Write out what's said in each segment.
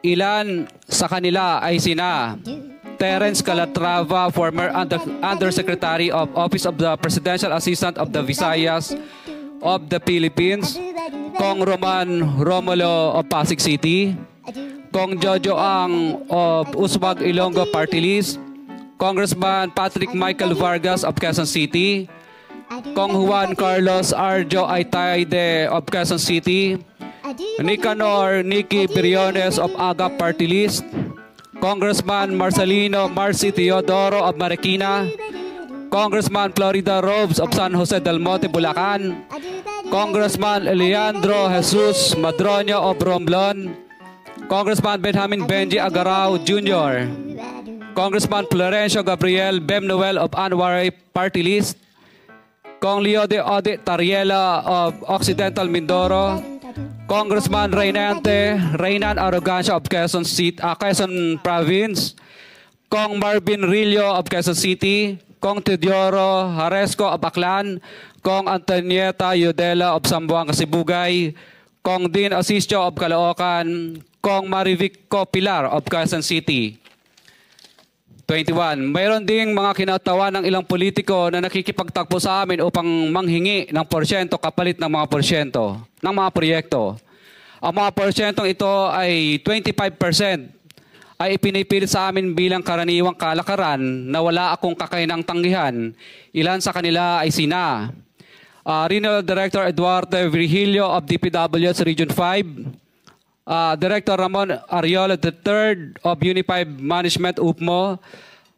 Ilan sa kanila ay sina Terence Calatrava, former Undersecretary of Office of the Presidential Assistant of the Visayas of the Philippines, Kong Roman Romulo of Pasig City, Kong Jojo Ang of Uswag Ilonggo Party List, Congressman Patrick Michael Vargas of Quezon City, Kong Juan Carlos Arjo Aitaide of Quezon City, Nicanor Nicky Briones of AGA Party List, Congressman Marcelino Marcy Teodoro of Marikina, Congressman Florida Robes of San Jose del Monte, Bulacan, Congressman Leandro Jesus Madroño of Romblon, Congressman Benjamin Benji Agarao Jr., Congressman Florencio Gabriel Bem Noel of Anwaray Party List, Kong Leo de Ode Tariela of Occidental Mindoro, Congressman Reynan Arrogancia of Quezon Province, Kong Marvin Rillo of Quezon City, Kong Teodoro Haresco of Aklan, Kong Antonieta Yudela of Zamboanga, Sibugay, Kong Dean Asisio of Caloocan, Kong Marivico Pilar of Quezon City. 21. Mayroon ding mga kinatawa ng ilang politiko na nakikipagtakbo sa amin upang manghingi ng porsyento kapalit ng mga porsyento ng mga proyekto. Ang mga porsyentong ito ay 25% ay ipinipilit sa amin bilang karaniwang kalakaran na wala akong kakainang tanggihan. Ilan sa kanila ay sina Regional Director Eduardo Virgilio of DPW's Region 5, Director Ramon Ariola III of Unified Management UPMO,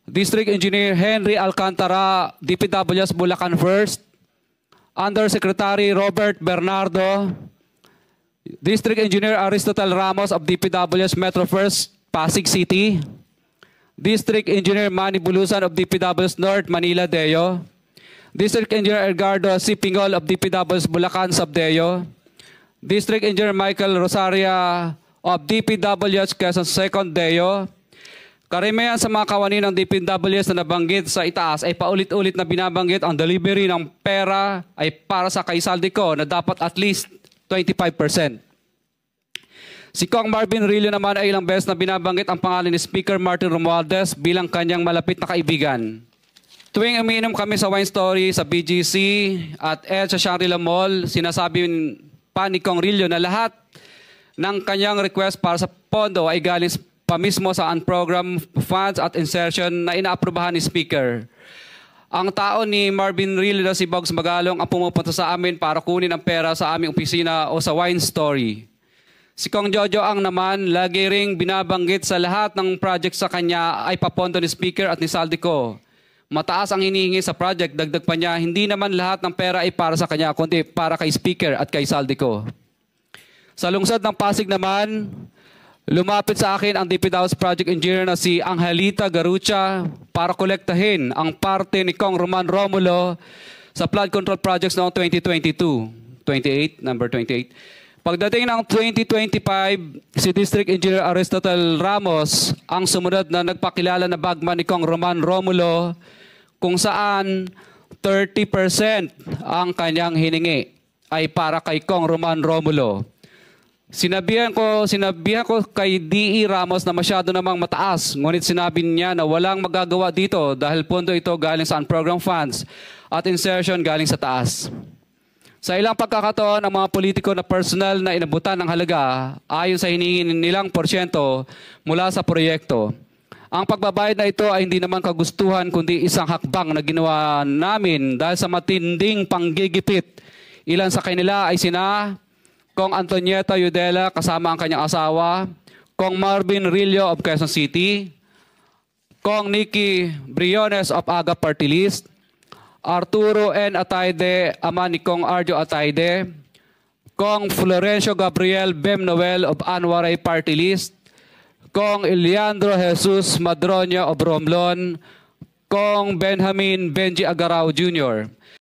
District Engineer Henry Alcantara, DPW's Bulacan First, Undersecretary Robert Bernardo, District Engineer Aristotle Ramos of DPW's Metro First, Pasig City, District Engineer Manny Bulusan of DPW's North Manila Deo, District Engineer Edgardo C. Pingol of DPW's Bulacan Subdeo, District Engineer Michael Rosaria of DPW's Quezon Second Deo. Karamihan sa mga kawani ng DPWs na nabanggit sa itaas ay paulit-ulit na binabanggit ang delivery ng pera ay para sa kay Saldico na dapat at least 25%. Si Kong Marvin Rillo naman ay ilang beses na binabanggit ang pangalan ni Speaker Martin Romualdez bilang kanyang malapit na kaibigan. Tuwing umiinom kami sa Wine Story, sa BGC at sa Shangri-La Mall, sinasabi ni Kong Rillo na lahat ng kanyang request para sa pondo ay galing pa mismo sa unprogrammed funds at insertion na inaaprubahan ni Speaker. Ang tao ni Marvin Rillo na si Bogs Magalong ang pumupunta sa amin para kunin ang pera sa aming opisina o sa Wine Story. Si Kong Jojo Ang naman lagi ring binabanggit sa lahat ng project sa kanya ay papondo ni Speaker at ni Saldico. Mataas ang hinihingi sa project, dagdag pa niya, hindi naman lahat ng pera ay para sa kanya, kundi para kay Speaker at kay Saldico. Sa lungsod ng Pasig naman, lumapit sa akin ang DPW's project engineer na si Angelita Garucha para kolektahin ang parte ni Kong Roman Romulo sa flood control projects noong 2022. Number 28. Pagdating ng 2025, si District Engineer Aristotle Ramos ang sumunod na nagpakilala na bagman ni Kong Roman Romulo kung saan 30% ang kanyang hiningi ay para kay Kong Roman Romulo. Sinabihan ko kay D.E. Ramos na masyado namang mataas, ngunit sinabi niya na walang magagawa dito dahil pondo ito galing sa unprogrammed funds at insertion galing sa taas. Sa ilang pagkakataon, ang mga politiko na personal na inabutan ng halaga ayon sa hinihingi nilang porsyento mula sa proyekto. Ang pagbabayad na ito ay hindi naman kagustuhan kundi isang hakbang na ginawa namin dahil sa matinding panggigipit. Ilan sa kanila ay sina Kong Antonieta Yudela kasama ang kanyang asawa, Kong Marvin Rillo of Quezon City, Kong Nicky Briones of AGA Party List, Arturo N. Ataide, ama ni Kong Arjo Ataide, Kong Florencio Gabriel Bem Noel of Anwaray Party List, Kong Leandro Jesus Madroño of Romblon, Kong Benjamin Benji Agarao Jr.